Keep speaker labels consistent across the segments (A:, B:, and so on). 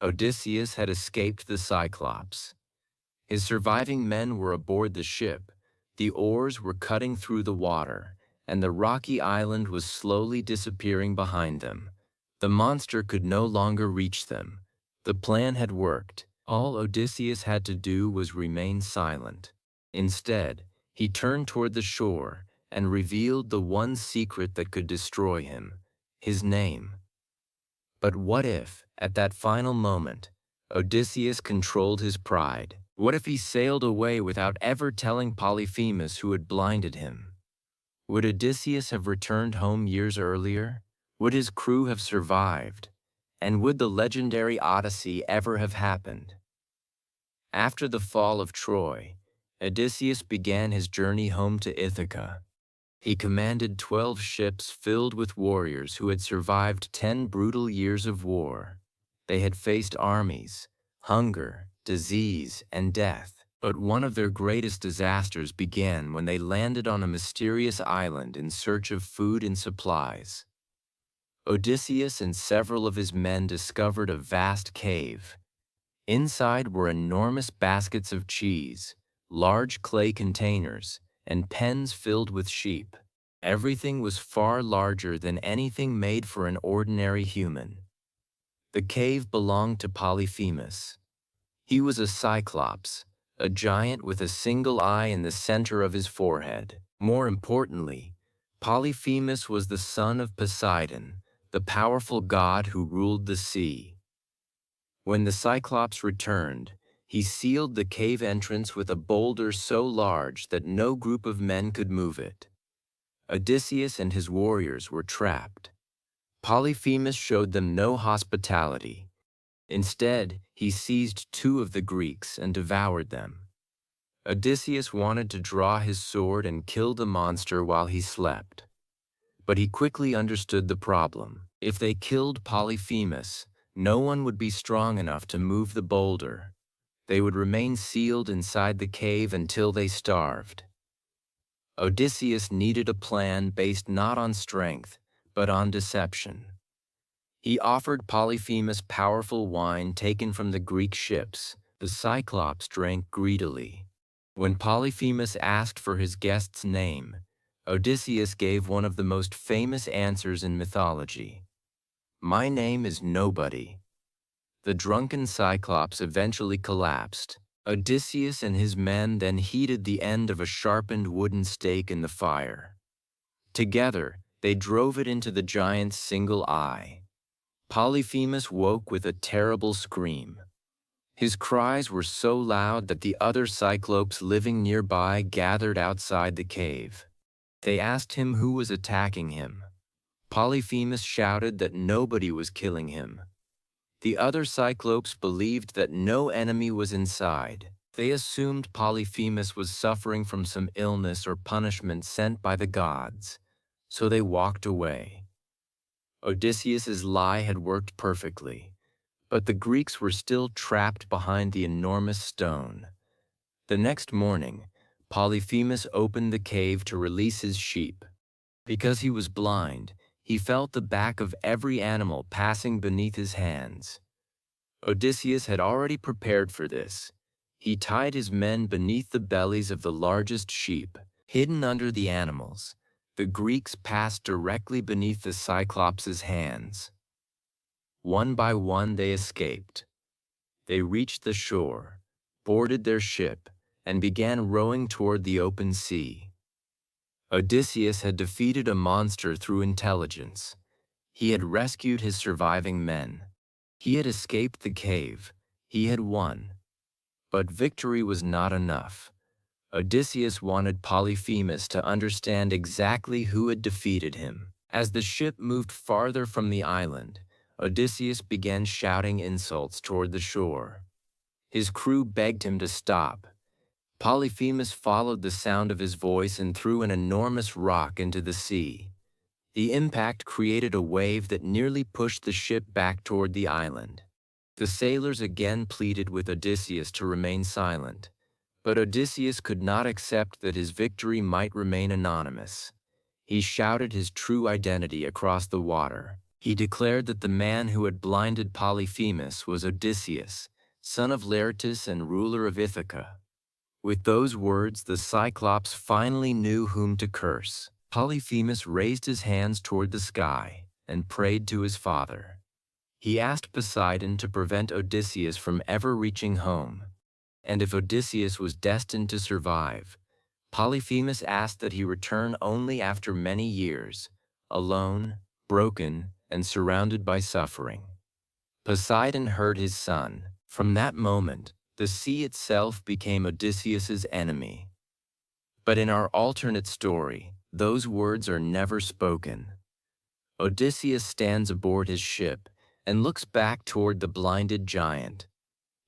A: Odysseus had escaped the Cyclops. His surviving men were aboard the ship, the oars were cutting through the water, and the rocky island was slowly disappearing behind them. The monster could no longer reach them. The plan had worked. All Odysseus had to do was remain silent. Instead, he turned toward the shore and revealed the one secret that could destroy him: his name. But what if, at that final moment, Odysseus controlled his pride? What if he sailed away without ever telling Polyphemus who had blinded him? Would Odysseus have returned home years earlier? Would his crew have survived? And would the legendary Odyssey ever have happened? After the fall of Troy, Odysseus began his journey home to Ithaca. He commanded 12 ships filled with warriors who had survived 10 brutal years of war. They had faced armies, hunger, disease, and death. But one of their greatest disasters began when they landed on a mysterious island in search of food and supplies. Odysseus and several of his men discovered a vast cave. Inside were enormous baskets of cheese, large clay containers, and pens filled with sheep. Everything was far larger than anything made for an ordinary human. The cave belonged to Polyphemus. He was a Cyclops, a giant with a single eye in the center of his forehead. More importantly, Polyphemus was the son of Poseidon, the powerful god who ruled the sea. When the Cyclops returned, he sealed the cave entrance with a boulder so large that no group of men could move it. Odysseus and his warriors were trapped. Polyphemus showed them no hospitality. Instead, he seized 2 of the Greeks and devoured them. Odysseus wanted to draw his sword and kill the monster while he slept. But he quickly understood the problem. If they killed Polyphemus, no one would be strong enough to move the boulder. They would remain sealed inside the cave until they starved. Odysseus needed a plan based not on strength, but on deception. He offered Polyphemus powerful wine taken from the Greek ships. The Cyclops drank greedily. When Polyphemus asked for his guest's name, Odysseus gave one of the most famous answers in mythology. "My name is Nobody." The drunken Cyclops eventually collapsed. Odysseus and his men then heated the end of a sharpened wooden stake in the fire. Together, they drove it into the giant's single eye. Polyphemus woke with a terrible scream. His cries were so loud that the other Cyclopes living nearby gathered outside the cave. They asked him who was attacking him. Polyphemus shouted that nobody was killing him. The other Cyclopes believed that no enemy was inside. They assumed Polyphemus was suffering from some illness or punishment sent by the gods, so they walked away. Odysseus's lie had worked perfectly, but the Greeks were still trapped behind the enormous stone. The next morning, Polyphemus opened the cave to release his sheep. Because he was blind, he felt the back of every animal passing beneath his hands. Odysseus had already prepared for this. He tied his men beneath the bellies of the largest sheep, hidden under the animals. The Greeks passed directly beneath the Cyclops' hands. One by one they escaped. They reached the shore, boarded their ship, and began rowing toward the open sea. Odysseus had defeated a monster through intelligence. He had rescued his surviving men. He had escaped the cave. He had won. But victory was not enough. Odysseus wanted Polyphemus to understand exactly who had defeated him. As the ship moved farther from the island, Odysseus began shouting insults toward the shore. His crew begged him to stop. Polyphemus followed the sound of his voice and threw an enormous rock into the sea. The impact created a wave that nearly pushed the ship back toward the island. The sailors again pleaded with Odysseus to remain silent, but Odysseus could not accept that his victory might remain anonymous. He shouted his true identity across the water. He declared that the man who had blinded Polyphemus was Odysseus, son of Laertus and ruler of Ithaca. With those words, the Cyclops finally knew whom to curse. Polyphemus raised his hands toward the sky and prayed to his father. He asked Poseidon to prevent Odysseus from ever reaching home. And if Odysseus was destined to survive, Polyphemus asked that he return only after many years, alone, broken, and surrounded by suffering. Poseidon heard his son. From that moment, the sea itself became Odysseus's enemy. But in our alternate story, those words are never spoken. Odysseus stands aboard his ship and looks back toward the blinded giant.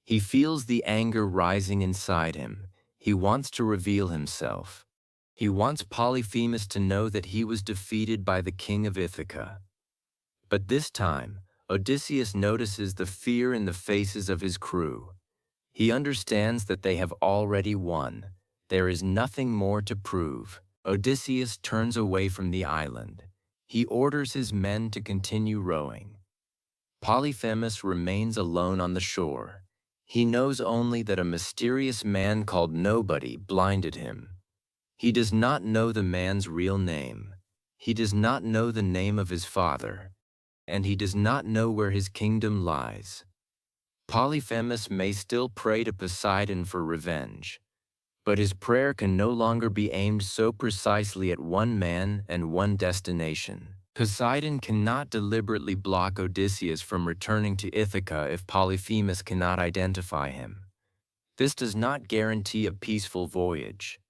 A: He feels the anger rising inside him. He wants to reveal himself. He wants Polyphemus to know that he was defeated by the king of Ithaca. But this time, Odysseus notices the fear in the faces of his crew. He understands that they have already won. There is nothing more to prove. Odysseus turns away from the island. He orders his men to continue rowing. Polyphemus remains alone on the shore. He knows only that a mysterious man called Nobody blinded him. He does not know the man's real name. He does not know the name of his father. And he does not know where his kingdom lies. Polyphemus may still pray to Poseidon for revenge, but his prayer can no longer be aimed so precisely at one man and one destination. Poseidon cannot deliberately block Odysseus from returning to Ithaca if Polyphemus cannot identify him. This does not guarantee a peaceful voyage.